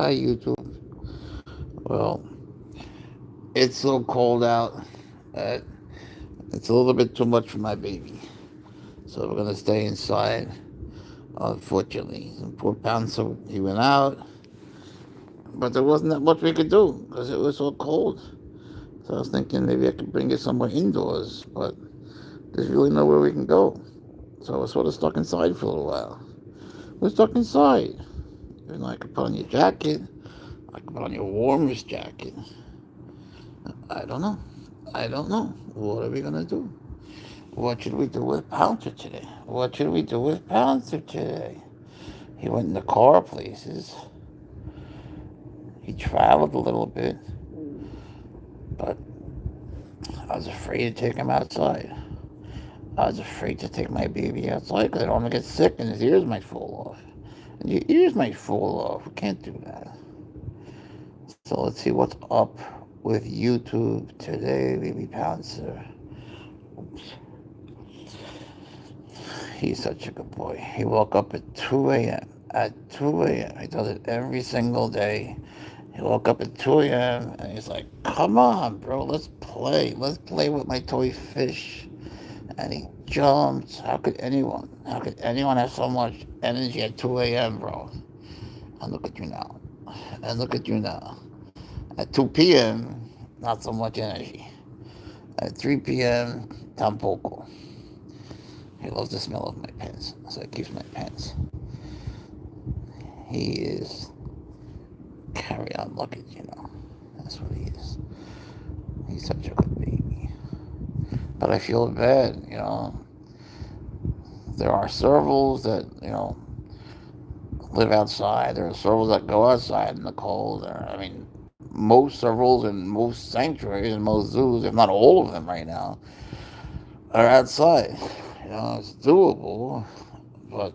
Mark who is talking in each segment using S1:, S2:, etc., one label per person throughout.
S1: Hi, YouTube. Well, it's so cold out that it's a little bit too much for my baby. So we're going to stay inside, unfortunately. And poor Pouncer, he went out, but there wasn't that much we could do because it was so cold. So I was thinking maybe I could bring it somewhere indoors, but there's really nowhere we can go. So we're sort of stuck inside for a little while. We're stuck inside. You know, I could put on your jacket. I could put on your warmest jacket. I don't know. I don't know. What are we gonna do? What should we do with Pouncer today? What should we do with Pouncer today? He went in the car places. He traveled a little bit, but I was afraid to take him outside. I was afraid to take my baby outside because I don't want to get sick and his ears might fall off. And your ears might fall off. We can't do that. So let's see what's up with YouTube today, baby Pouncer. Oops. He's such a good boy. He woke up at 2 a.m. At 2 a.m. He does it every single day. He woke up at 2 a.m. and he's like, come on, bro, let's play. Let's play with my toy fish. And he jumps. How could anyone have so much energy at 2 a.m., bro? And look at you now. And look at you now. At 2 p.m., not so much energy. At 3 p.m., tampoco. He loves the smell of my pants, so he keeps my pants. He is carry-on luggage, you know. That's what he is. He's such a good baby. But I feel bad, you know. There are servals that, you know, live outside. There are servals that go outside in the cold. I mean, most servals in most sanctuaries and most zoos, if not all of them right now, are outside. You know, it's doable, but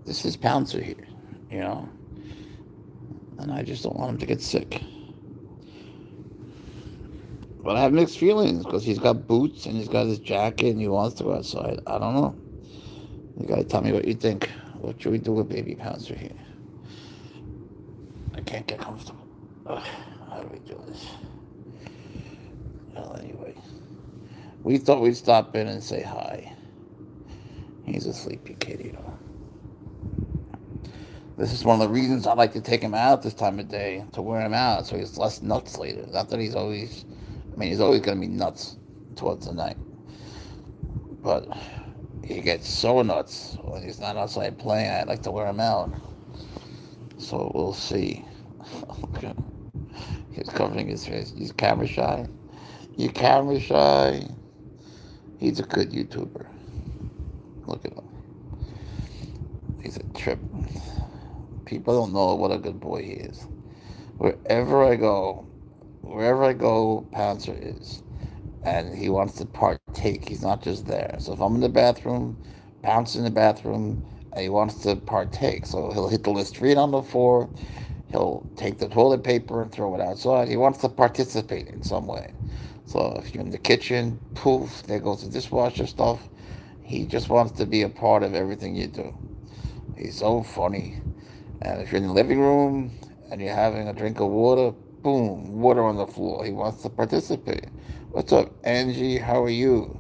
S1: this is Pouncer here, you know, and I just don't want him to get sick. But I have mixed feelings because he's got boots and he's got his jacket and he wants to go outside. I don't know. You gotta tell me what you think. What should we do with baby Pouncer here? I can't get comfortable. Ugh, how do we do this? Well, anyway, we thought we'd stop in and say hi. He's a sleepy kitty, though. This is one of the reasons I like to take him out this time of day to wear him out so he's less nuts later. Not that he's always, I mean, he's always going to be nuts towards the night. But he gets so nuts when he's not outside playing. I like to wear him out. So we'll see. He's covering his face. He's camera shy. You camera shy. He's a good YouTuber. Look at him. He's a trip. People don't know what a good boy he is. Wherever I go, Pouncer is. And he wants to partake. He's not just there. So if I'm in the bathroom, Pouncer's in the bathroom, and he wants to partake. So he'll hit the Listerine on the floor. He'll take the toilet paper and throw it outside. He wants to participate in some way. So if you're in the kitchen, poof, there goes the dishwasher stuff. He just wants to be a part of everything you do. He's so funny. And if you're in the living room and you're having a drink of water, boom, water on the floor. He wants to participate. What's up, Angie? How are you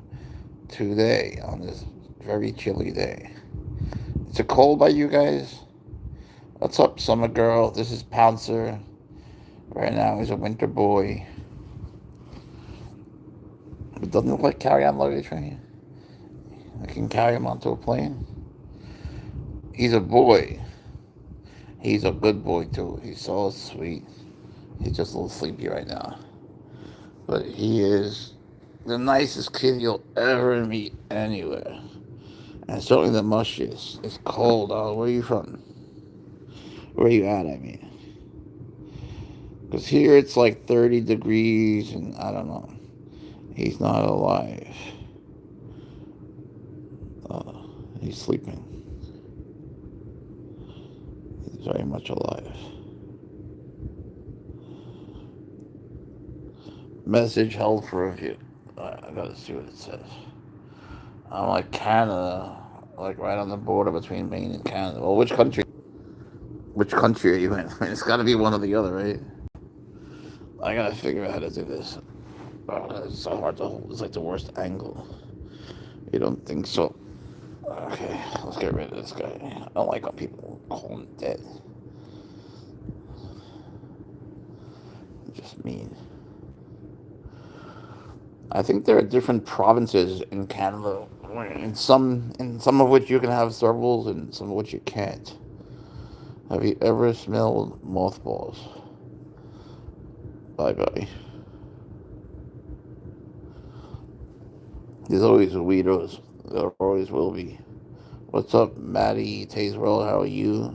S1: today on this very chilly day? Is it cold by you guys? What's up, summer girl? This is Pouncer. Right now he's a winter boy. It doesn't look like carry-on luggage right here. I can carry him onto a plane. He's a boy. He's a good boy too. He's so sweet. He's just a little sleepy right now. But he is the nicest kid you'll ever meet anywhere. And certainly the mushiest. It's cold. Oh, where are you from? Where are you at, I mean? Because here it's like 30 degrees and I don't know. He's not alive. He's sleeping. He's very much alive. Message held for review. I gotta see what it says. I'm like Canada, like right on the border between Maine and Canada. Well, which country? Which country are you in? I mean, it's got to be one or the other, right? I gotta figure out how to do this. Oh, it's so hard to hold. It's like the worst angle. You don't think so? Okay, let's get rid of this guy. I don't like when people call him dead. It's just mean. I think there are different provinces in Canada. In some of which you can have servals, and some of which you can't. Have you ever smelled mothballs? Bye bye. There's always weirdos. There always will be. What's up, Maddie Tazewell? How are you?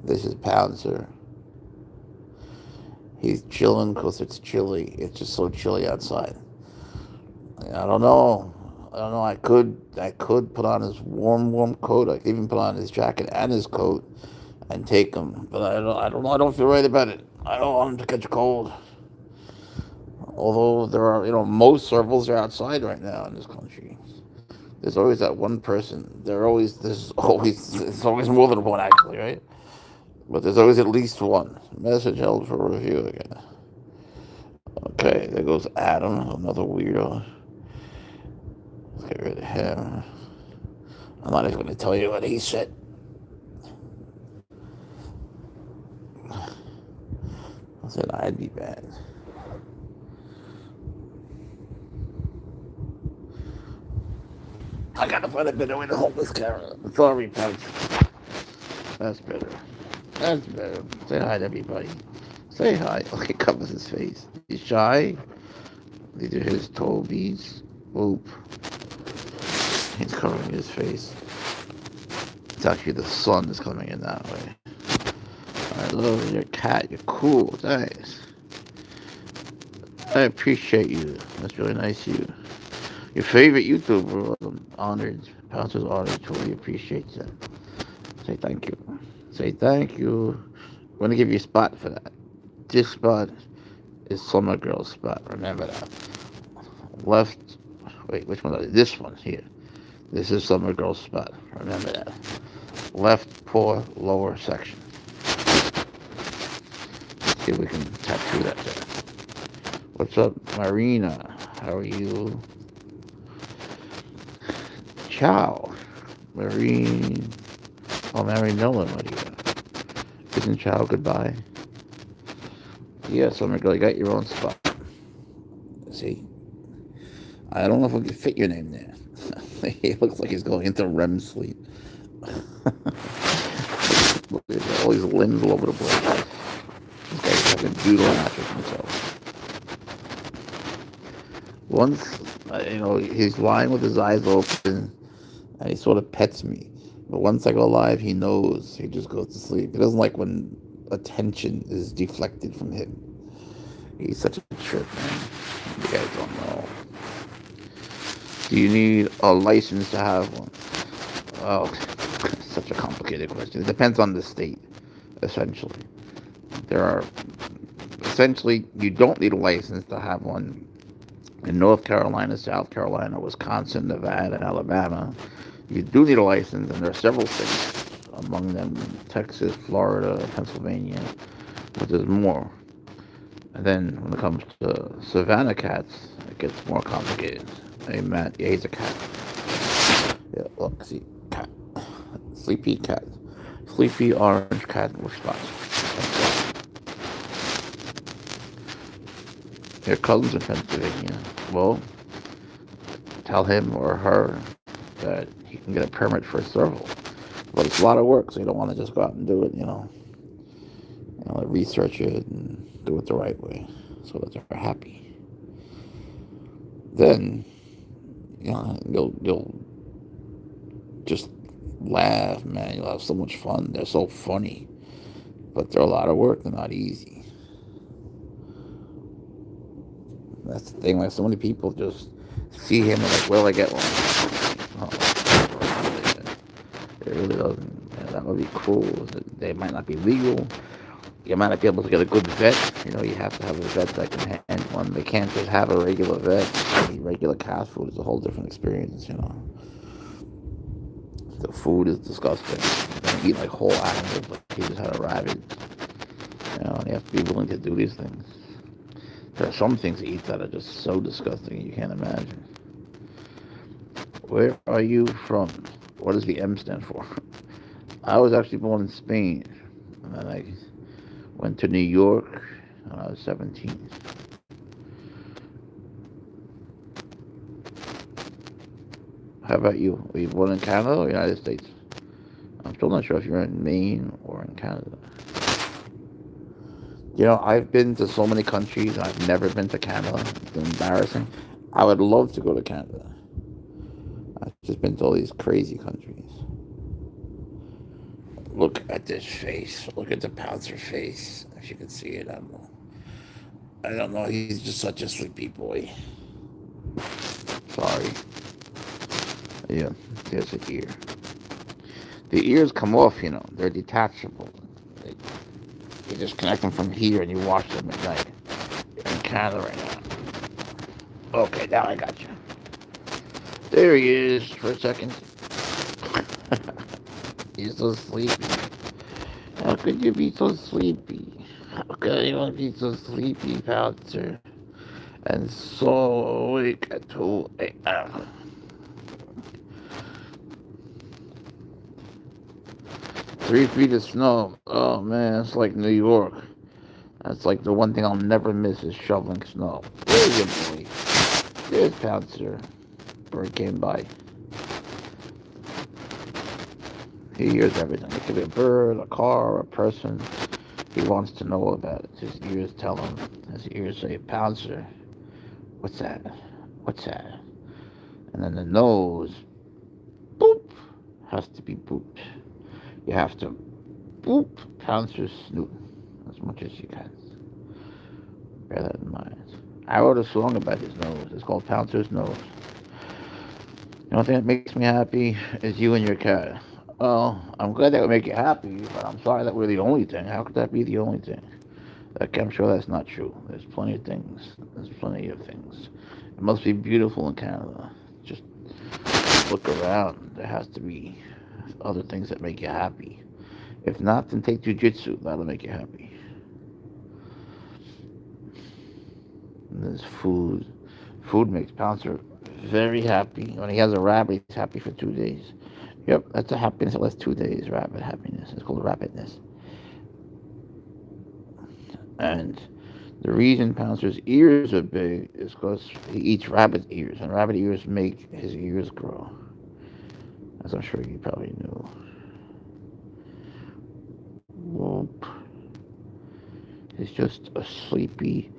S1: This is Pouncer. He's chilling because it's chilly. It's just so chilly outside. I don't know. I don't know. I could put on his warm coat. I could even put on his jacket and his coat and take him. But I don't know. I don't feel right about it. I don't want him to catch a cold. Although there are, most servals are outside right now in this country. There's always that one person. There's always more than one actually, right? But there's always at least one. Message held for review again. Okay, there goes Adam, another weirdo. Let's get rid of him. I'm not even going to tell you what he said. I said I'd be bad. I gotta find a better way to hold this camera. Sorry, Pouch. That's better. That's better. Say hi to everybody. Say hi. Look, it covers his face. He's shy. These are his tobies. Oop. He's covering his face. It's actually the sun that's coming in that way. I love your cat. You're cool. Thanks. I appreciate you. That's really nice of you. Your favorite YouTuber. I'm honored. Pouncer's honored. Totally appreciates that. Say thank you. Say thank you. I'm going to give you a spot for that. This spot is Summer Girl's spot. Remember that. Left. Wait, which one? This one here. This is Summer Girl's spot. Remember that. Left paw lower section. Let's see if we can tattoo that there. What's up, Marina? How are you? Ciao. Marine. Oh, Mary Nolan, what are you? Isn't Ciao goodbye? Yeah, Summer Girl, you got your own spot. See? I don't know if we can fit your name there. He looks like he's going into REM sleep. All these limbs all over the place. This guy's like a doodle after himself. Once, he's lying with his eyes open, and he sort of pets me. But once I go live, he knows. He just goes to sleep. He doesn't like when attention is deflected from him. He's such a trip, man. You guys don't know. Do you need a license to have one? Oh, such a complicated question. It depends on the state, essentially. Essentially, you don't need a license to have one. In North Carolina, South Carolina, Wisconsin, Nevada, Alabama, you do need a license, and there are several states, among them Texas, Florida, Pennsylvania, but there's more. And then when it comes to Savannah cats, it gets more complicated. Hey, Matt, yeah, he's a cat. Yeah, look, see, cat. Sleepy cat. Sleepy orange cat with spots. Your cousin's in Pennsylvania. Well, tell him or her that he can get a permit for a serval. But it's a lot of work, so you don't want to just go out and do it, research it and do it the right way so that they're happy. Then, you'll just laugh, man. You'll have so much fun. They're so funny. But they're a lot of work. They're not easy. That's the thing. Like, so many people just see him and like, where'll I get one? It really doesn't. That would be cool. They might not be legal. You might not be able to get a good vet. You have to have a vet that can handle one. They can't just have a regular vet. Regular cat food is a whole different experience, The food is disgusting. They eat like whole animals, like he just had a rabbit. And you have to be willing to do these things. There are some things he eats that are just so disgusting you can't imagine. Where are you from? What does the M stand for? I was actually born in Spain, and then I went to New York when I was 17. How about you? Were you born in Canada or United States? I'm still not sure if you're in Maine or in Canada. I've been to so many countries. I've never been to Canada. It's embarrassing. I would love to go to Canada. I've just been to all these crazy countries. Look at this face. Look at the Pouncer face. If you can see it, I don't know. He's just such a sleepy boy. Sorry. Yeah, there's an ear. The ears come off. They're detachable. You just connect them from here and you wash them at night. You're in Canada right now. Okay, now I got you. There he is for a second. He's so sleepy. How could you be so sleepy? How could anyone be so sleepy, Pouncer? And so awake at 2 a.m. 3 feet of snow. Oh man, it's like New York. That's like the one thing I'll never miss is shoveling snow. There's your boy. There's Pouncer. Bird came by. He hears everything. It could be a bird, a car, a person. He wants to know about it. His ears tell him. His ears say, Pouncer. What's that? What's that? And then the nose, boop, has to be booped. You have to boop Pouncer's snoot as much as you can. Bear that in mind. I wrote a song about his nose. It's called Pouncer's Nose. The only thing that makes me happy is you and your cat. Well, I'm glad that would make you happy, but I'm sorry that we're the only thing. How could that be the only thing? I'm sure that's not true. There's plenty of things. There's plenty of things. It must be beautiful in Canada. Just look around. There has to be other things that make you happy. If not, then take jujitsu. That'll make you happy. And there's food. Food makes Pouncer very happy. When he has a rabbit, he's happy for 2 days. Yep, that's a happiness that lasts 2 days. Rabbit happiness. It's called rabbitness. And the reason Pouncer's ears are big is because he eats rabbit ears, and rabbit ears make his ears grow. As I'm sure you probably knew. Whoop. He's just a sleepy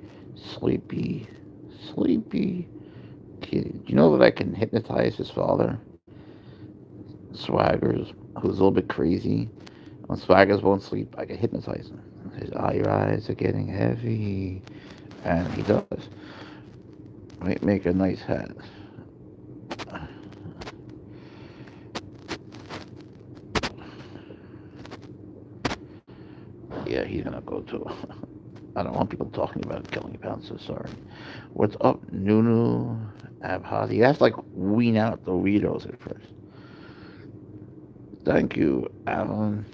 S1: kid. Do you know that I can hypnotize his father? Swaggers, who's a little bit crazy. When Swaggers won't sleep, I can hypnotize him. He says, your eyes are getting heavy. And he does. Make a nice hat. Yeah, he's gonna go too. I don't want people talking about killing Pouncer, sorry. What's up, Nunu? Abhadi? You have to wean out the weirdos at first. Thank you, Alan.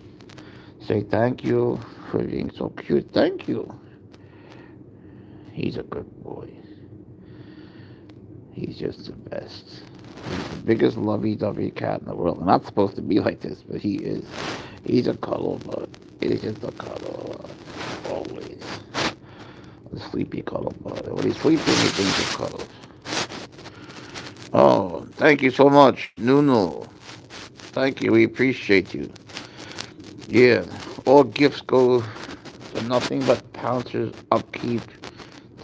S1: Say thank you for being so cute. Thank you. He's a good boy. He's just the best. He's the biggest lovey-dovey cat in the world. I'm not supposed to be like this, but he is. He's a cuddle bud. He's just a cuddle always. A sleepy cuddle bud. When he's sleeping, he thinks of cuddles. Oh, thank you so much, Nuno. Thank you. We appreciate you. Yeah, all gifts go to nothing but Pouncer's upkeep,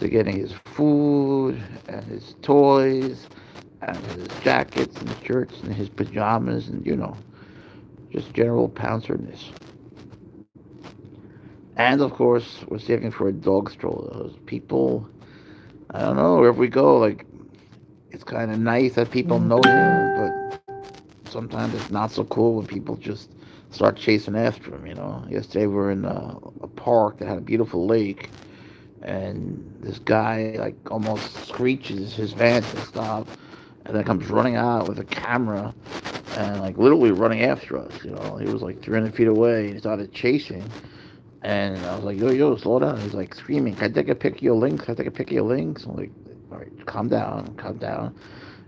S1: to getting his food and his toys and his jackets and shirts and his pajamas and, just general Pouncerness. And, of course, we're saving for a dog stroller. Those people, I don't know, wherever we go, it's kind of nice that people know him, but sometimes it's not so cool when people just start chasing after him, Yesterday we were in a park that had a beautiful lake, and this guy, almost screeches his van to stop, and then comes running out with a camera, and like literally running after us. He was like 300 feet away and he started chasing. And I was like, yo, yo, slow down. He's like screaming, can I take a pic of your links? Can I take a pic of your links? I'm like, all right, calm down, calm down.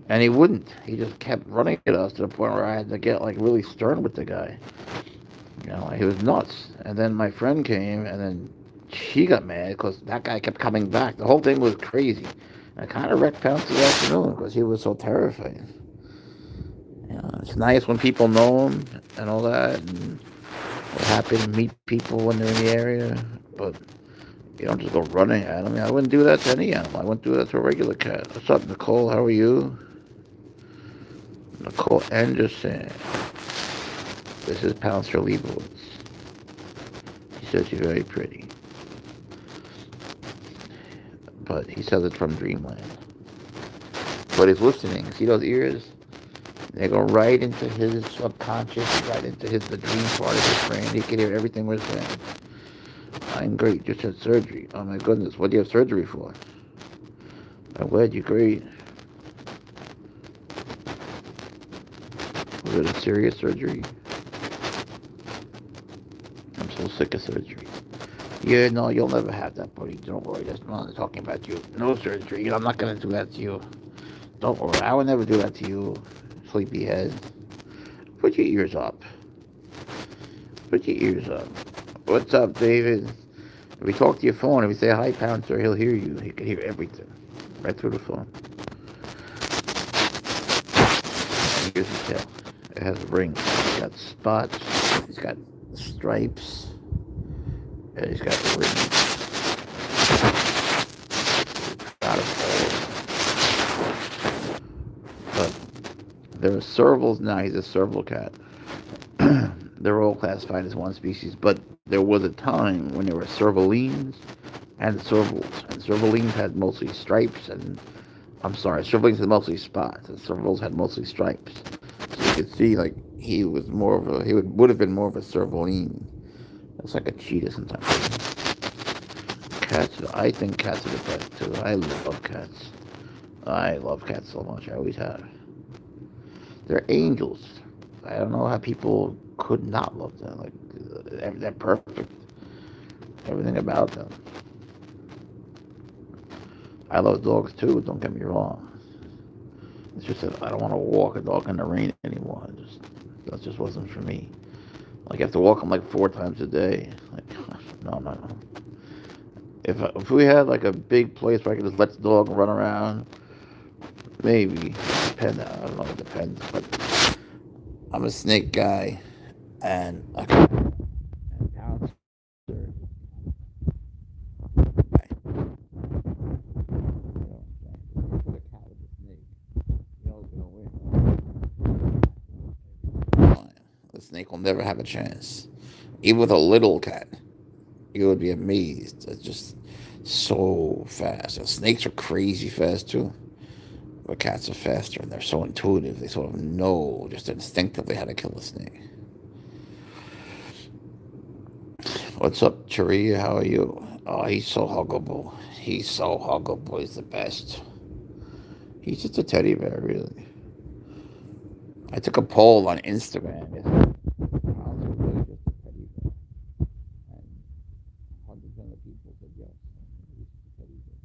S1: And he wouldn't. He just kept running at us to the point where I had to get like really stern with the guy. He was nuts. And then my friend came, and then she got mad because that guy kept coming back. The whole thing was crazy. And I kind of wrecked Pouncer's afternoon because he was so terrifying. It's nice when people know him and all that, and we're happy to meet people when they're in the area. But you don't just go running at them. I wouldn't do that to any animal. I wouldn't do that to a regular cat. What's up, Nicole? How are you? Nicole Anderson. This is Pouncer Leibowitz. He says you're very pretty. But he says it's from Dreamland. But he's listening. See those ears? They go right into his subconscious, right into the dream part of his brain. He can hear everything we're saying. I'm great. Just had surgery. Oh my goodness. What do you have surgery for? I'm glad you're great. Was it a serious surgery? I'm so sick of surgery. Yeah, no, you'll never have that, buddy. Don't worry. That's not talking about you. No surgery. I'm not going to do that to you. Don't worry. I would never do that to you, sleepyhead. Put your ears up. Put your ears up. What's up, David? If we talk to your phone, if we say hi, Pouncer, he'll hear you. He can hear everything. Right through the phone. And here's his tail. It has rings. He's got spots. He's got stripes. And he's got rings. Got it. But there are servals now. He's a serval cat. They're all classified as one species, but there was a time when there were servalines and servals. And servalines had mostly stripes, and I'm sorry, servalines had mostly spots, and servals had mostly stripes. So you could see, like, he would have been more of a servaline. Looks like a cheetah sometimes. Cats, I think cats are the best too. I love cats. I love cats so much. I always have. They're angels. I don't know how people could not love them. Like, they're perfect. Everything about them. I love dogs too. Don't get me wrong. It's just that I don't want to walk a dog in the rain anymore. That just wasn't for me. Like, I have to walk them like 4 times a day. Like, no, no, no. If we had like a big place where I could just let the dog run around, maybe. Depend. I don't know. It depends. But I'm a snake guy, and I can pounce. The snake will never have a chance. Even with a little cat, you would be amazed. It's just so fast. And snakes are crazy fast too. But cats are faster and they're so intuitive. They sort of know just instinctively how to kill a snake. What's up, Cheria? How are you? Oh, he's so huggable. He's so huggable. He's the best. He's just a teddy bear, really. I took a poll on Instagram. Is Pounds really just a teddy bear? And 100% of people said yes. He's just a teddy bear.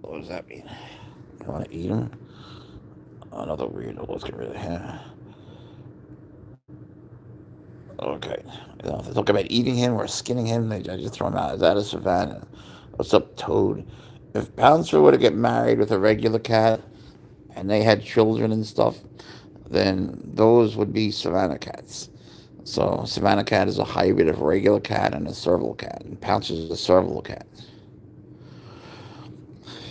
S1: What does that mean? You want to eat him? Another weirdo. Let's get rid of him. Okay. If they talk about eating him or skinning him, I just throw him out. Is that a Savannah? What's up, Toad? If Pouncer were to get married with a regular cat and they had children and stuff, then those would be Savannah cats. So Savannah cat is a hybrid of a regular cat and a serval cat, and Pouncer is a serval cat.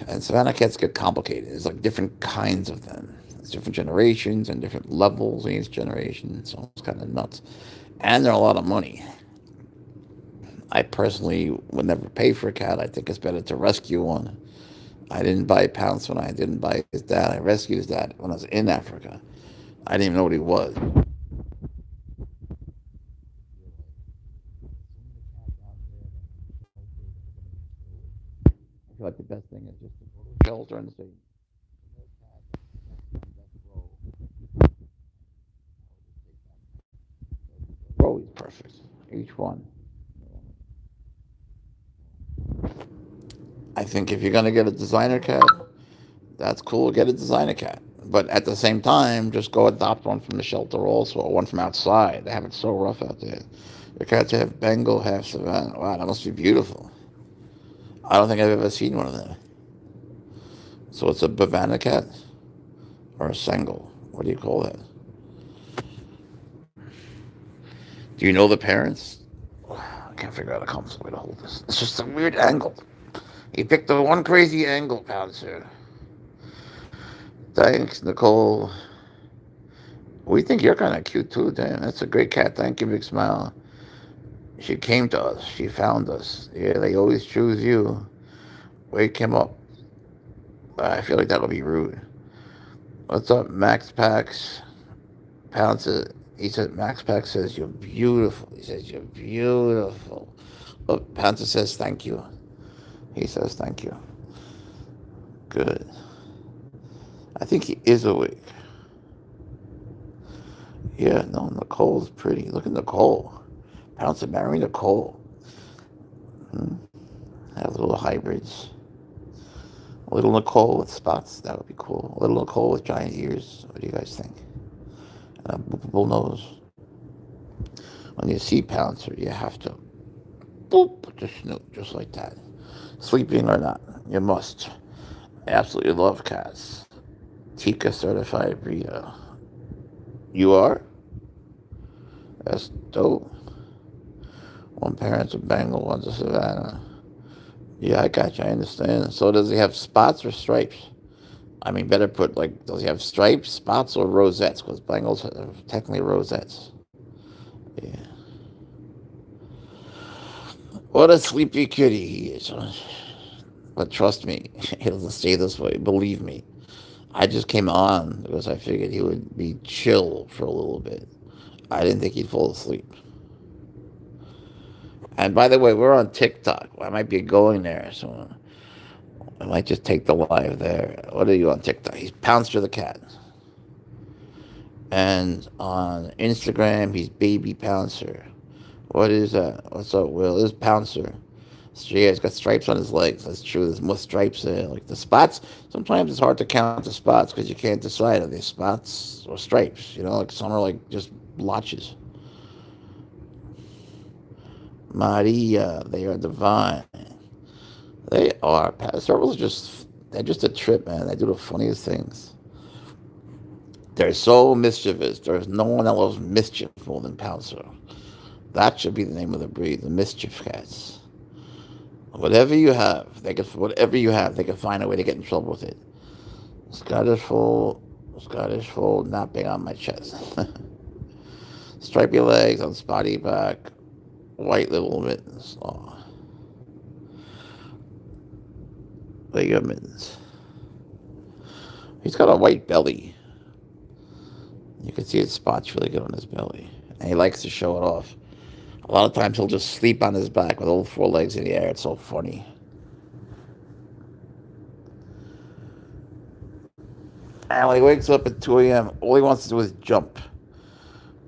S1: And Savannah cats get complicated. There's like different kinds of them. There's different generations and different levels in each generation, so it's kind of nuts. And they're a lot of money. I personally would never pay for a cat. I think it's better to rescue one. I didn't buy Pounce when I didn't buy his dad. I rescued his dad when I was in Africa. I didn't even know what he was. feel like the best thing is just to go to a shelter and say, they're always perfect. Each one. I think if you're gonna get a designer cat, that's cool. Get a designer cat, but at the same time, just go adopt one from the shelter also, or one from outside. They have it so rough out there. Your cats have Bengal, half Savannah. Wow, that must be beautiful. I don't think I've ever seen one of them. So it's a Bavana cat or a Sengal. What do you call that? Do you know the parents? I can't figure out a comfortable way to hold this. It's just a weird angle. He picked the one crazy angle, Pouncer. Thanks, Nicole. We think you're kind of cute too, Dan. That's a great cat. Thank you, big smile. She came to us. She found us. Yeah, they always choose you. Wake him up. I feel like that'll be rude. What's up, Max Pax? Pouncer. He said, Max Pax says, you're beautiful. He says, you're beautiful. Oh, Pouncer says, thank you. He says, thank you. Good. I think he is awake. Yeah, no, Nicole's pretty. Look at Nicole. Pouncer marrying Nicole. Hmm? Have little hybrids. A little Nicole with spots. That would be cool. A little Nicole with giant ears. What do you guys think? And a boopable nose. When you see Pouncer, you have to boop with the snoot, just like that. Sleeping or not, you must. I absolutely love cats. Tika certified breeder. You are? That's dope. One parent's a Bengal, one's a Savannah. Yeah, I got you. I understand. So does he have spots or stripes? I mean, better put, like, does he have stripes, spots, or rosettes? Because Bengals are technically rosettes. Yeah. What a sleepy kitty he is. But trust me, he doesn't stay this way. Believe me. I just came on because I figured he would be chill for a little bit. I didn't think he'd fall asleep. And by the way, we're on TikTok. I might be going there, so I might just take the live there. What are you on TikTok? He's Pouncer the Cat. And on Instagram, he's Baby Pouncer. What is that? What's up, Will? This is Pouncer. Yeah, he's got stripes on his legs. That's true. There's more stripes there. Like the spots, sometimes it's hard to count the spots because you can't decide are they spots or stripes. You know, like some are like just blotches. Maria, they are divine. They are. Servals they're just a trip, man. They do the funniest things. They're so mischievous. There's no one that loves mischief more than Pouncer. That should be the name of the breed, the mischief cats. Whatever you have, they can find a way to get in trouble with it. Scottish fold, napping on my chest. Stripy legs on spotty back, white little mittens. Oh, Lego mittens. He's got a white belly. You can see his spots really good on his belly. And he likes to show it off. A lot of times he'll just sleep on his back with all four legs in the air. It's so funny. And when he wakes up at 2 a.m., all he wants to do is jump.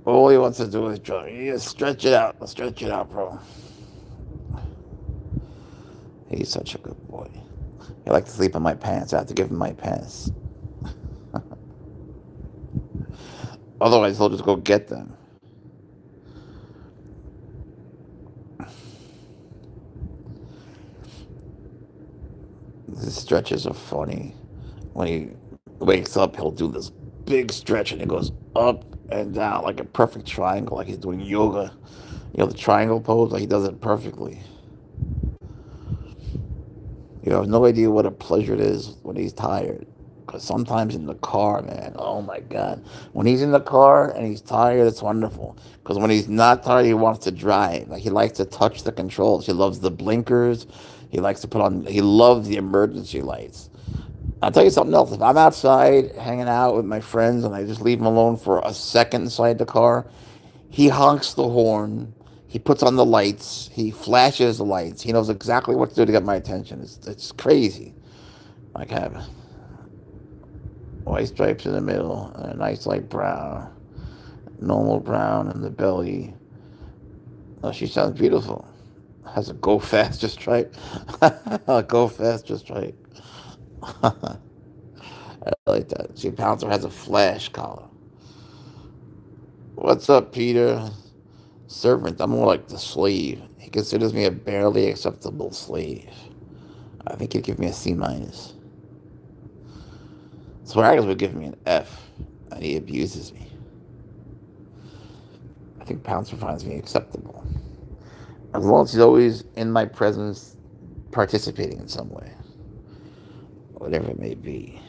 S1: All he wants to do is jump. You just stretch it out. Stretch it out, bro. He's such a good boy. He likes to sleep in my pants. I have to give him my pants. Otherwise, he'll just go get them. His stretches are funny. When he wakes up, he'll do this big stretch and it goes up and down like a perfect triangle, like he's doing yoga. You know, the triangle pose, like he does it perfectly. You have no idea what a pleasure it is when he's tired. Because sometimes in the car, man, oh my God. When he's in the car and he's tired, it's wonderful. Because when he's not tired, he wants to drive. Like he likes to touch the controls. He loves the blinkers. He loves the emergency lights. I'll tell you something else. If I'm outside hanging out with my friends and I just leave him alone for a second inside the car, he honks the horn. He puts on the lights. He flashes the lights. He knows exactly what to do to get my attention. It's crazy. Like I have white stripes in the middle and a nice light brown, normal brown in the belly. Oh, she sounds beautiful. Has a go faster stripe. A go faster stripe. I like that. See, Pouncer has a flash collar. What's up, Peter? Servant. I'm more like the slave. He considers me a barely acceptable slave. I think he'd give me a C minus. Swaggers would give me an F, and he abuses me. I think Pouncer finds me acceptable. As long as he's always in my presence, participating in some way, whatever it may be.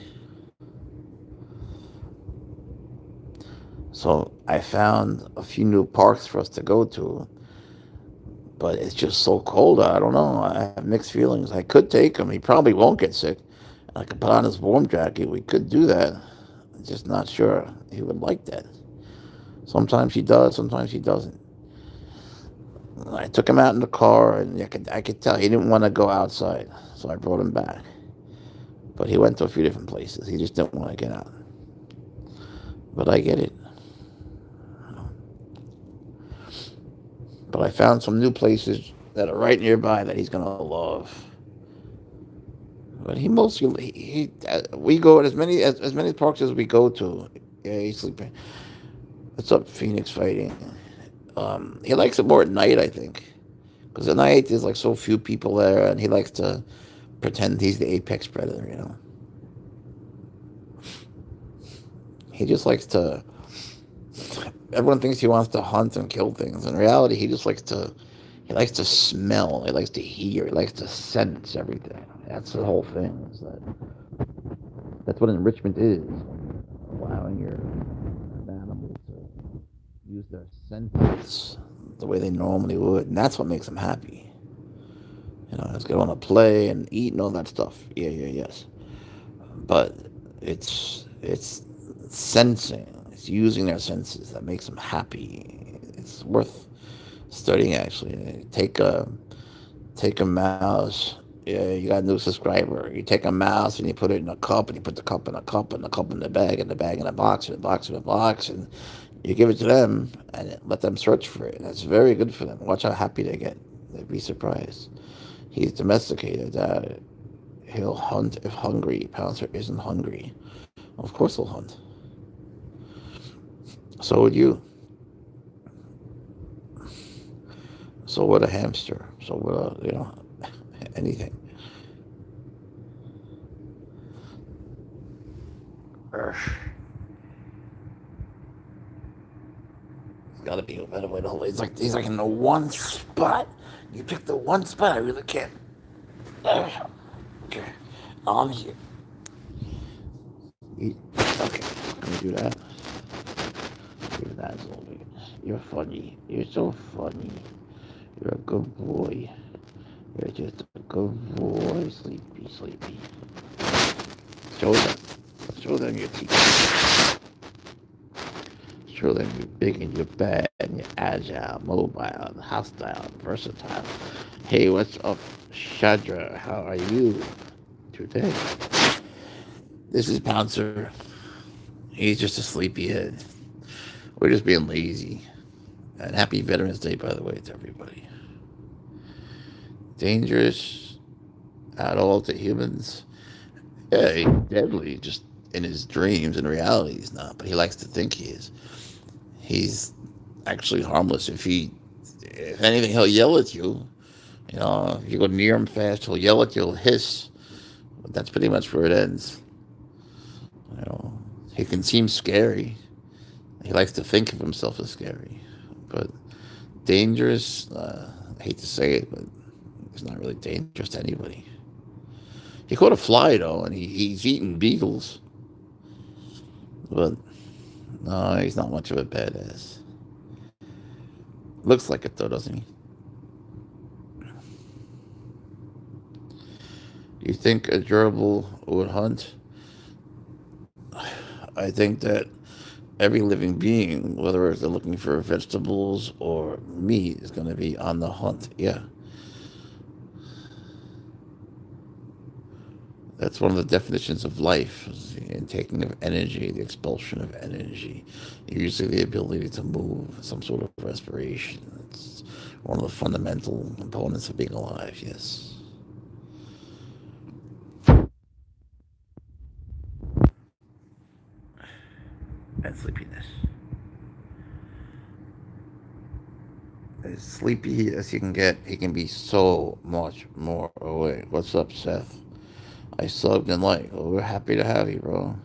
S1: So I found a few new parks for us to go to, but it's just so cold. I don't know. I have mixed feelings. I could take him. He probably won't get sick. I could put on his warm jacket. We could do that. I'm just not sure he would like that. Sometimes he does, sometimes he doesn't. I took him out in the car, and I could tell he didn't want to go outside, so I brought him back. But he went to a few different places. He just didn't want to get out. But I get it. But I found some new places that are right nearby that he's going to love. But he mostly, we go at as many parks as we go to. Yeah, he's sleeping. What's up, Phoenix Fighting? He likes it more at night, I think. Because at night, there's like so few people there, and he likes to pretend he's the apex predator, you know? He just likes to. Everyone thinks he wants to hunt and kill things. In reality, he just likes to. He likes to smell. He likes to hear. He likes to sense everything. That's the whole thing. That's what enrichment is. Allowing your animals to use their senses the way they normally would, and that's what makes them happy. You know, let's go on a play and eat and all that stuff. Yeah, yes. But it's sensing. It's using their senses that makes them happy. It's worth studying, actually. Take a mouse. Yeah, you got a new subscriber. You take a mouse and you put it in a cup, and you put the cup in a cup, and the cup in the bag, and the bag in a box, and the box in a box, and you give it to them and let them search for it. That's very good for them. Watch how happy they get. They'd be surprised. He's domesticated. He'll hunt if hungry. Pouncer isn't hungry. Of course he'll hunt. So would you. So would a hamster. So would anything. It's got to be a better way to hold it. He's like in the one spot. You pick the one spot. I really can't. Okay, on here. Okay, let me do that. Do that a little bit. You're funny. You're so funny. You're a good boy. You're just a good boy. Sleepy, sleepy. Show them. Show them your teeth. Show them you're big and you're bad and you're agile, mobile, hostile, versatile. Hey, what's up, Shadra? How are you today? This is Pouncer. He's just a sleepyhead. We're just being lazy. And happy Veterans Day, by the way, to everybody. Dangerous at all to humans. Yeah, he's deadly just in his dreams. In reality, he's not, but he likes to think he is. He's actually harmless. If anything, he'll yell at you. You know, if you go near him fast, he'll yell at you, he'll hiss. But that's pretty much where it ends. You know, he can seem scary. He likes to think of himself as scary. But dangerous, I hate to say it, but he's not really dangerous to anybody. He caught a fly, though, and he's eating beetles. But no, he's not much of a badass. Looks like it, though, doesn't he? You think a gerbil would hunt? I think that every living being, whether they're looking for vegetables or meat, is going to be on the hunt. Yeah, that's one of the definitions of life: is the intaking of energy, the expulsion of energy, usually the ability to move, some sort of respiration. It's one of the fundamental components of being alive. Yes, and sleepiness. As sleepy as he can get, he can be so much more awake. What's up, Seth? I subbed and like, oh, we're happy to have you, bro.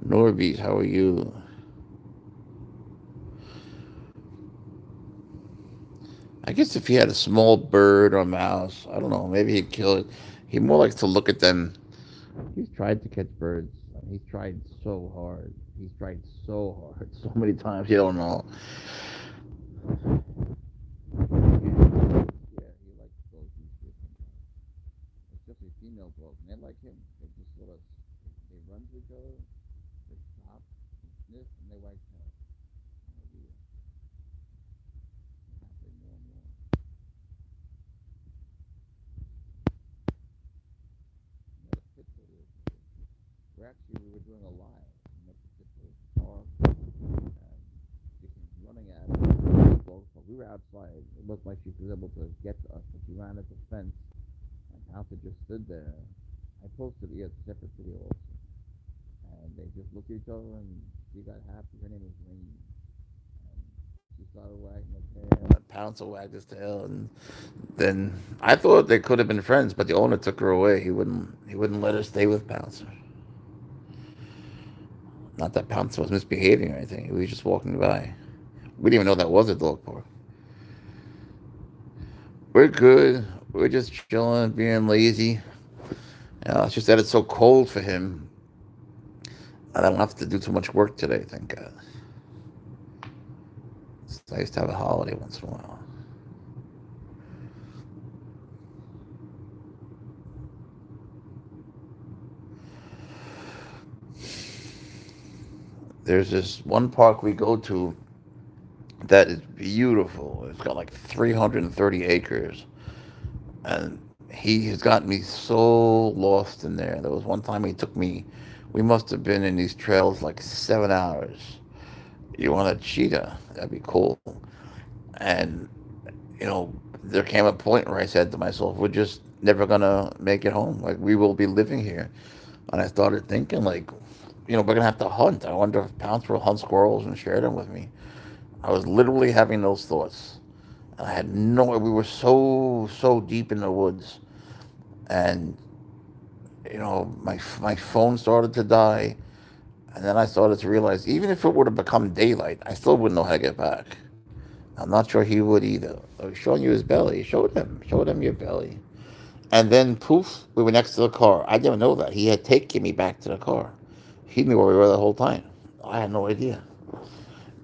S1: Norby, how are you? I guess if he had a small bird or mouse, I don't know, maybe he'd kill it. He more likes to look at them. He's tried to catch birds. He's tried so hard. He's tried so hard, so many times. You don't know. Yeah, he likes those usually sometimes. Especially female dogs. Men like him. They just sort of they run to each other, they stop, and sniff, and they wag tail. Hallelujah. Happening more and more. Met a pit bull the other day. We were doing a live. We met the pit bull at the park, and she came running at us. Well, we were outside. It looked like she was able to get to us, but she ran at the fence, and Alpha just stood there. I posted a separate video also, and they just looked at each other, and she got happy. Her name is Rain, and she started wagging her tail. And Pouncer wagged his tail, and then I thought they could have been friends, but the owner took her away. He wouldn't let her stay with Pouncer. Not that Pouncer was misbehaving or anything. He was just walking by. We didn't even know that was a dog park. We're good. We're just chilling, being lazy. It's just that it's so cold for him. I don't have to do too much work today, thank God. It's nice to have a holiday once in a while. There's this one park we go to that is beautiful. It's got like 330 acres. And he has gotten me so lost in there. There was one time he took me, we must have been in these trails like 7 hours. You want a cheetah? That'd be cool. And, there came a point where I said to myself, we're just never going to make it home. Like, we will be living here. And I started thinking, like, we're going to have to hunt. I wonder if Pounce will hunt squirrels and share them with me. I was literally having those thoughts. And I had no, we were so deep in the woods. And, my phone started to die. And then I started to realize, even if it would have become daylight, I still wouldn't know how to get back. I'm not sure he would either. I was showing you his belly. Showed him your belly. And then poof, we were next to the car. I didn't know that. He had taken me back to the car. He knew where we were the whole time. I had no idea.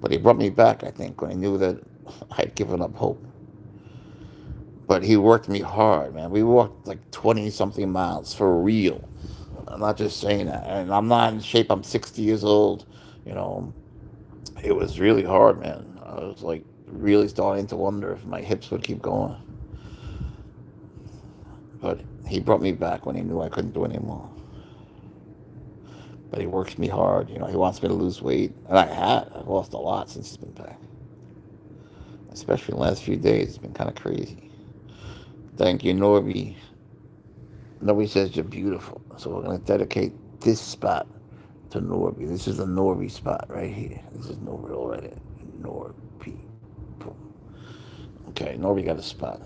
S1: But he brought me back, I think, when he knew that I had given up hope. But he worked me hard, man. We walked like 20 something miles for real. I'm not just saying that. And I'm not in shape. I'm 60 years old. You know, it was really hard, man. I was like really starting to wonder if my hips would keep going. But he brought me back when he knew I couldn't do anymore. But he works me hard. He wants me to lose weight. And I had. I've lost a lot since he's been back. Especially in the last few days. It's been kind of crazy. Thank you, Norby. Norby says you're beautiful. So we're going to dedicate this spot to Norby. This is the Norby spot right here. This is Norby already. Norby. Boom. Okay, Norby got a spot.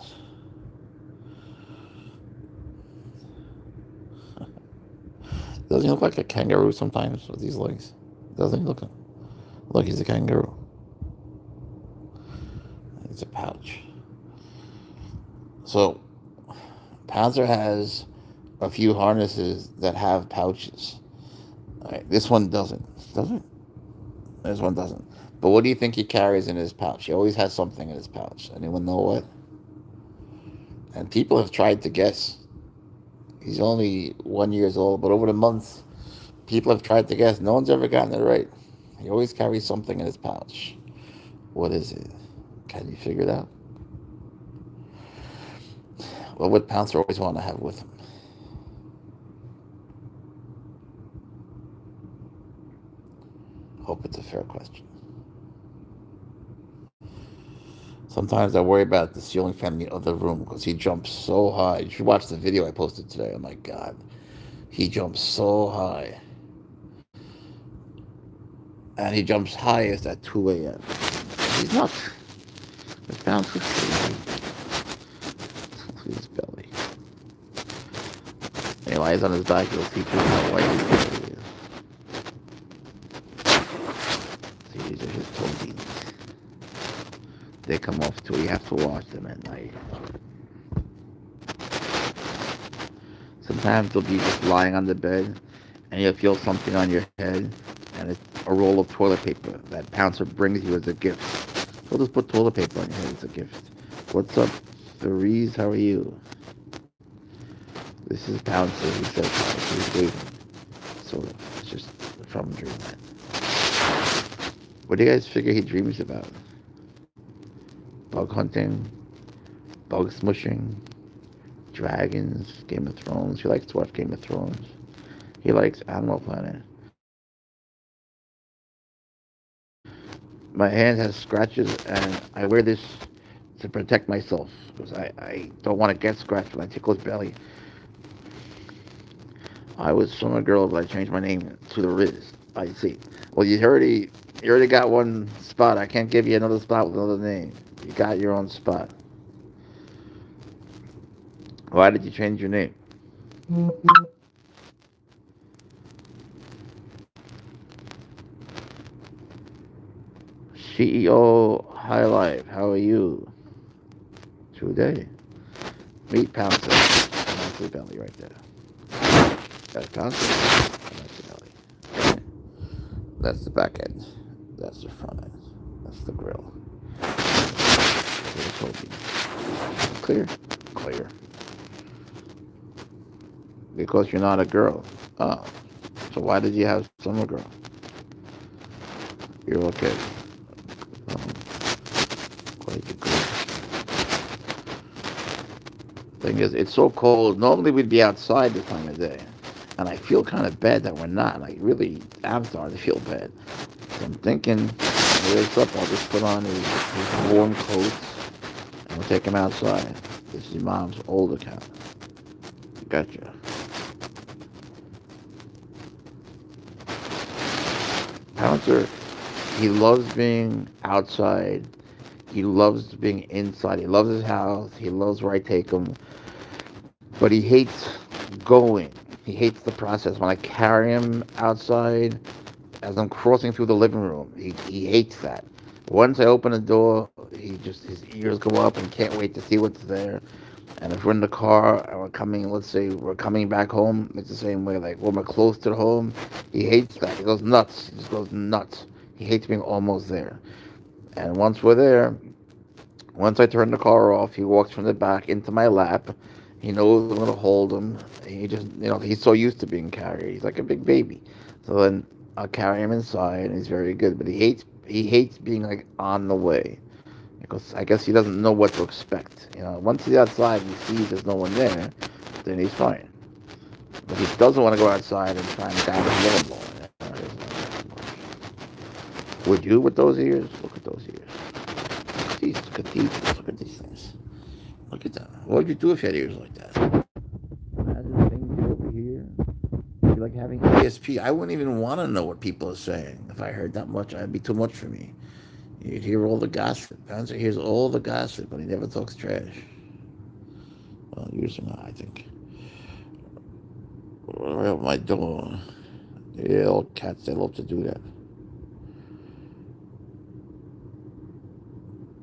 S1: Doesn't he look like a kangaroo sometimes with these legs? Doesn't he look, he's a kangaroo. It's a pouch. So, Pouncer has a few harnesses that have pouches. All right, this one doesn't. Doesn't? This one doesn't. But what do you think he carries in his pouch? He always has something in his pouch. Anyone know what? And people have tried to guess. He's only 1 year old, but over the months, people have tried to guess. No one's ever gotten it right. He always carries something in his pouch. What is it? Can you figure it out? What would Pouncer always want to have with him? Hope it's a fair question. Sometimes I worry about the ceiling fan in the other room because he jumps so high. You should watch the video I posted today. Oh my god. He jumps so high. And he jumps highest at 2 a.m. He's nuts. It's Pouncer. His belly. When he lies on his back, you'll see how white his belly is. See, these are his toe beans. They come off too. You have to wash them at night. Sometimes they'll be just lying on the bed, and you'll feel something on your head, and it's a roll of toilet paper that Pouncer brings you as a gift. He'll just put toilet paper on your head as a gift. What's up, Therese? How are you? This is Pouncer. He says hi. He's waving. Sort of. It's just from Dreamland. What do you guys figure he dreams about? Bug hunting, bug smushing, dragons, Game of Thrones. He likes to watch Game of Thrones. He likes Animal Planet. My hand has scratches, and I wear this to protect myself because I don't want to get scratched when I tickle his belly. I was from a girl, but I changed my name to the Riz. I see. Well, you already got one spot. I can't give you another spot with another name. You got your own spot. Why did you change your name? CEO High Life. How are you today? Meat Pouncer. That's the belly right there. That's Pouncer. That's the belly. Okay. That's the back end. That's the front end. That's the grill. Clear. Clear. Because you're not a girl. Oh. So why did you have summer girl? You're okay. Um, quite the girl. Thing is, it's so cold. Normally we'd be outside this time of day. And I feel kind of bad that we're not. I really am starting to feel bad. So I'm thinking, when he wakes up, I'll just put on his warm coats and we'll take him outside. This is Mom's older cat. Gotcha. Pouncer, he loves being outside. He loves being inside. He loves his house. He loves where I take him. But he hates going. He hates the process. When I carry him outside, as I'm crossing through the living room, he hates that. Once I open the door, his ears go up and can't wait to see what's there. And if we're in the car and let's say we're coming back home, it's the same way. Like when we're close to home, he hates that. He goes nuts. He just goes nuts. He hates being almost there. And once we're there, once I turn the car off, he walks from the back into my lap. He knows I'm gonna hold him. He just, he's so used to being carried. He's like a big baby. So then I'll carry him inside, and he's very good. But he hates being like on the way because I guess he doesn't know what to expect. Once he's outside and he sees there's no one there, then he's fine. But he doesn't want to go outside and try and grab his little boy. Would you with those ears? Look at those ears. Look at these. Look at these things. Look at that. What would you do if you had ears like that? Imagine things over here. It'd be like having ESP. I wouldn't even want to know what people are saying. If I heard that much, it'd be too much for me. You'd hear all the gossip. Pouncer hears all the gossip, but he never talks trash. Well, usually not, I think. Right up my door. Yeah, all cats, they love to do that.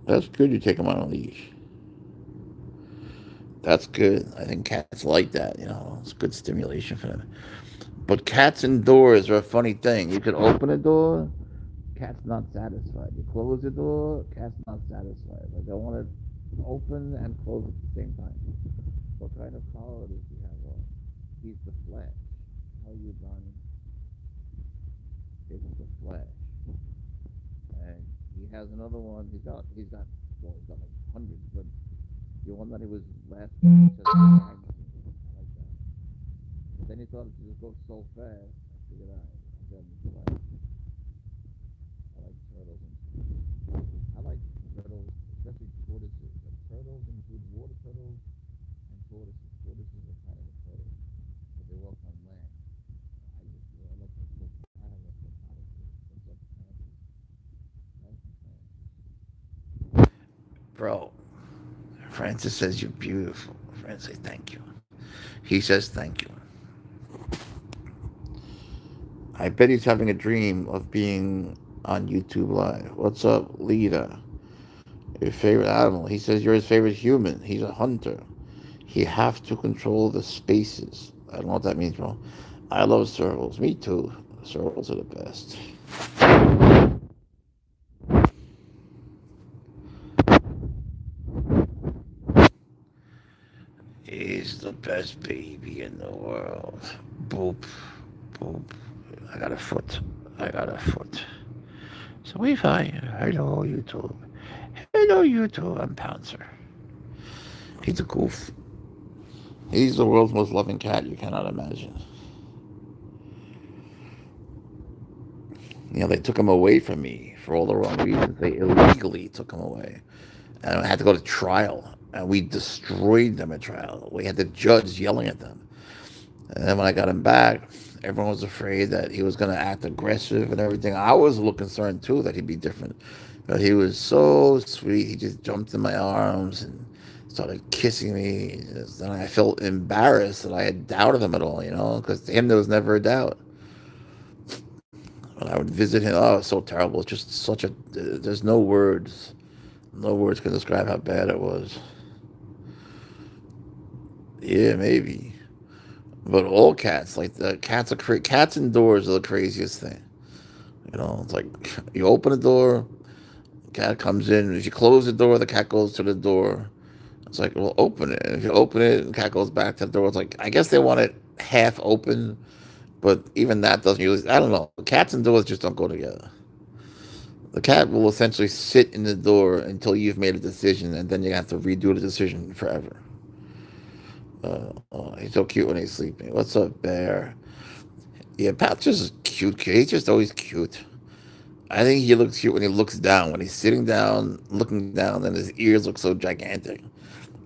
S1: That's good you take them on a leash. That's good. I think cats like that, It's good stimulation for them. But cats indoors are a funny thing. You can open a door, cat's not satisfied. You close the door, cat's not satisfied. Like they want to open and close at the same time. What kind of collar does he have on? He's the Flash. How are you, Donnie? This is the Flash. He has another one. He's got like hundreds, but the one that he was last time he says, I like that. But then he thought it just goes so fast. I figured out. And then I like turtles. I like turtles, especially tortoises. Like turtles include water turtles and tortoises. Tortoises are kind of a turtle, but they walk on land. I like the I have a what's up, bro? Francis says you're beautiful. Francis, thank you. He says thank you. I bet he's having a dream of being on YouTube Live. What's up, Lita? Your favorite animal? He says you're his favorite human. He's a hunter. He have to control the spaces. I don't know what that means, bro. I love servals. Me too. Servals are the best. He's the best baby in the world. Boop. Boop. I got a foot. I got a foot. So we fine. Hello, YouTube. Hello, YouTube. I'm Pouncer. He's a goof. He's the world's most loving cat. You cannot imagine. They took him away from me for all the wrong reasons. They illegally took him away. And I had to go to trial. And we destroyed them at trial. We had the judge yelling at them. And then when I got him back, everyone was afraid that he was going to act aggressive and everything. I was a little concerned too that he'd be different. But he was so sweet. He just jumped in my arms and started kissing me. And I felt embarrassed that I had doubted him at all, because to him there was never a doubt. When I would visit him, oh, it was so terrible. It's just such a. There's no words. No words can describe how bad it was. Yeah, maybe. But all cats, like the cats are cats indoors are the craziest thing. It's like you open the door, the cat comes in. If you close the door, the cat goes to the door. It's like, well, open it. And if you open it, the cat goes back to the door. It's like I guess they want it half open, but even that doesn't usually. I don't know. Cats and doors just don't go together. The cat will essentially sit in the door until you've made a decision, and then you have to redo the decision forever. Oh, he's so cute when he's sleeping. What's up, Bear? Yeah, Pat's just cute. He's just always cute. I think he looks cute when he looks down. When he's sitting down, looking down, and his ears look so gigantic.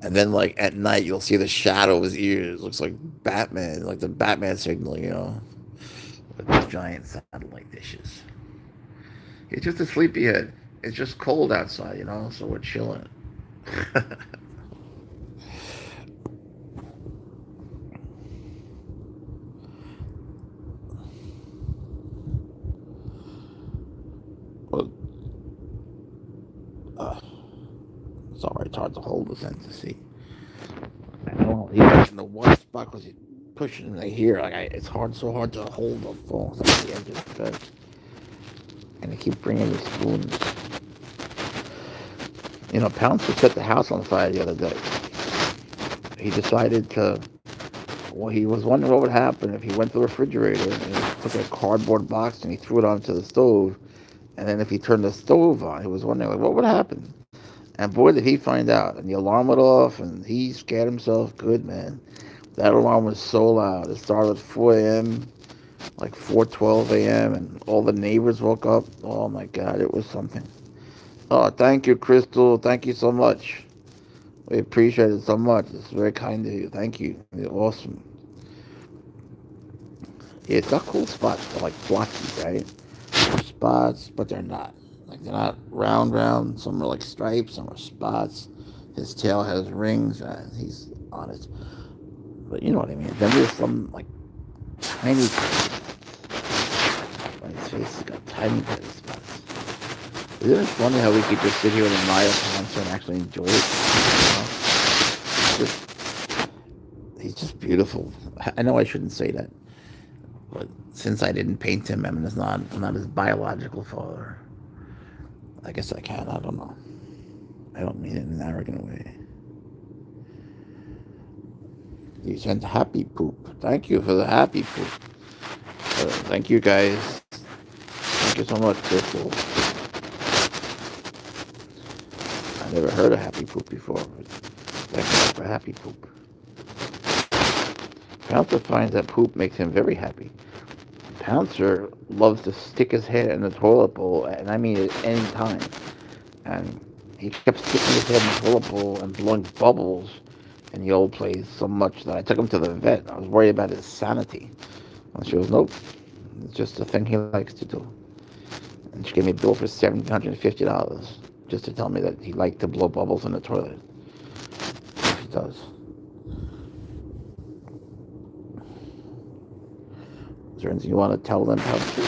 S1: And then, like, at night, you'll see the shadow of his ears. Looks like Batman, like the Batman signal, with the giant satellite dishes. He's just a sleepyhead. It's just cold outside, so we're chilling. Well, uh, it's alright. It's hard to hold the sense to see. I know he's in the one spot because he's pushing the here. It's so hard to hold the phone at the edge of the bed. And I keep bringing me spoons. Pouncer set the house on fire the other day. He decided to. Well, he was wondering what would happen if he went to the refrigerator and he took a cardboard box and he threw it onto the stove. And then if he turned the stove on, he was wondering, like, what would happen? And boy, did he find out. And the alarm went off, and he scared himself good, man. That alarm was so loud. It started at 4 a.m., like 4:12 a.m., and all the neighbors woke up. Oh, my God, it was something. Oh, thank you, Crystal. Thank you so much. We appreciate it so much. It's very kind of you. Thank you. You're awesome. Yeah, it's got cool spots. They're like blotchy, right? They're spots, but they're not. Like, they're not round. Some are like stripes, some are spots. His tail has rings, and he's on it. But you know what I mean. Then there's some, like, tiny spots. On his face, he's got tiny spots. Isn't it funny how we could just sit here and admire Pouncer and actually enjoy it? He's just beautiful. I know I shouldn't say that, but since I didn't paint him, I'm not his biological father. I guess I can. I don't know. I don't mean it in an arrogant way. You sent happy poop. Thank you for the happy poop. Thank you, guys. Thank you so much, Crystal. Never heard of happy poop before, but that's for happy poop. Pouncer finds that poop makes him very happy. Pouncer loves to stick his head in the toilet bowl, and I mean at any time. And he kept sticking his head in the toilet bowl and blowing bubbles in the old place so much that I took him to the vet. I was worried about his sanity. And she goes, nope, it's just a thing he likes to do. And she gave me a bill for $1,750 just to tell me that he liked to blow bubbles in the toilet. She does. Is there anything you want to tell them, Pouncer?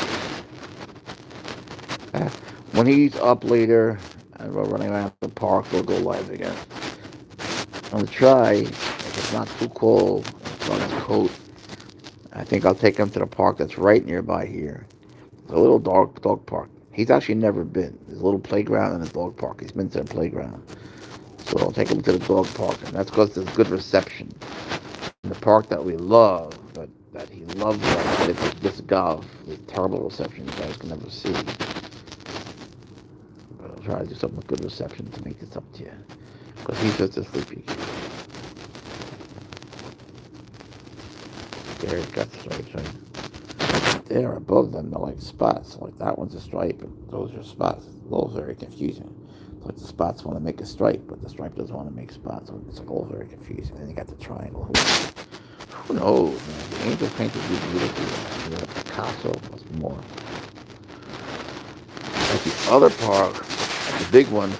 S1: When he's up later and we're running around the park, we'll go live again. I'm going to try, if it's not too cold, it's on his coat. I think I'll take him to the park that's right nearby here. It's a little dog park. He's actually never been. There's a little playground and a dog park. He's been to the playground. So I'll take him to the dog park, and that's because there's good reception. In the park that we love, that he loves, that it's this golf, this terrible reception you guys can never see. But I'll try to do something with good reception to make this up to you. Because he's just a sleepy kid. There, he's got stripes, right? There, above them, they're like spots. Like that one's a stripe, and those are spots. It's a little very confusing. It's like the spots want to make a stripe, but the stripe doesn't want to make spots. So it's like all very confusing. And then you got the triangle. Who knows, man? The angel painted you beautifully. You got Picasso plus more. At the other park, the big one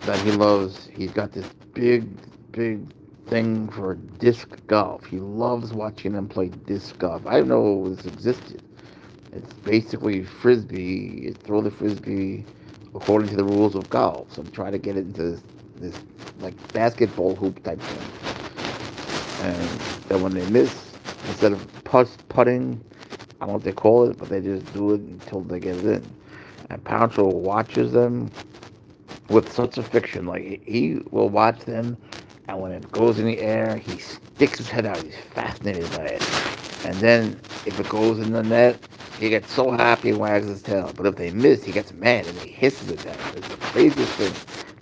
S1: that he loves, he's got this big thing for disc golf. He loves watching them play disc golf. I didn't know this existed. It's basically frisbee. You throw the frisbee according to the rules of golf. So try to get it into this like basketball hoop type thing. And then when they miss, instead of putting, I don't know what they call it, but they just do it until they get it in. And Pouncer watches them with such affection. Like he will watch them, and when it goes in the air, he sticks his head out. He's fascinated by it. And then if it goes in the net, he gets so happy and wags his tail. But if they miss, he gets mad and he hisses at them. It's the craziest thing.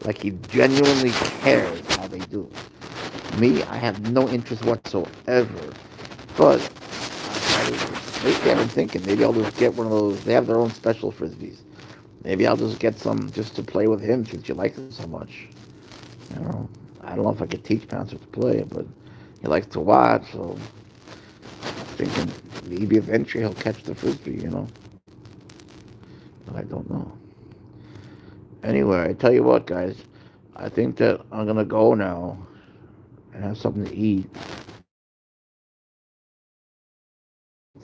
S1: Like he genuinely cares how they do. Me, I have no interest whatsoever. But lately I've been thinking maybe I'll just get one of those. They have their own special frisbees. Maybe I'll just get some just to play with him since you like it so much. You know, I don't know if I could teach Pouncer to play, but he likes to watch, so I'm thinking maybe eventually he'll catch the frisbee, you know. But I don't know. Anyway, I tell you what, guys, I think that I'm gonna go now and have something to eat.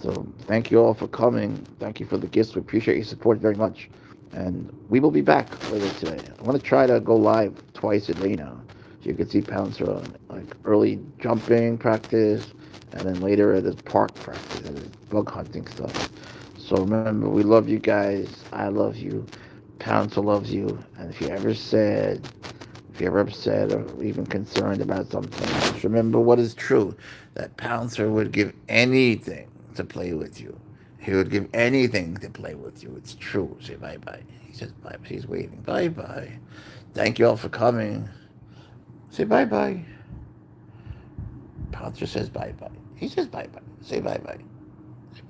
S1: So thank you all for coming. Thank you for the gifts. We appreciate your support very much. And we will be back later today. I want to try to go live twice a day now. So you can see Pouncer on like early jumping practice and then later at his park practice and his bug hunting stuff. So remember, we love you guys. I love you. Pouncer loves you. And if you're ever upset or even concerned about something, just remember what is true. That Pouncer would give anything to play with you. He would give anything to play with you. It's true. Say bye bye. He says bye. He's waiting. Bye bye. Thank you all for coming. Say bye bye. Pouncer says bye bye. He says bye bye. Say bye bye. Bye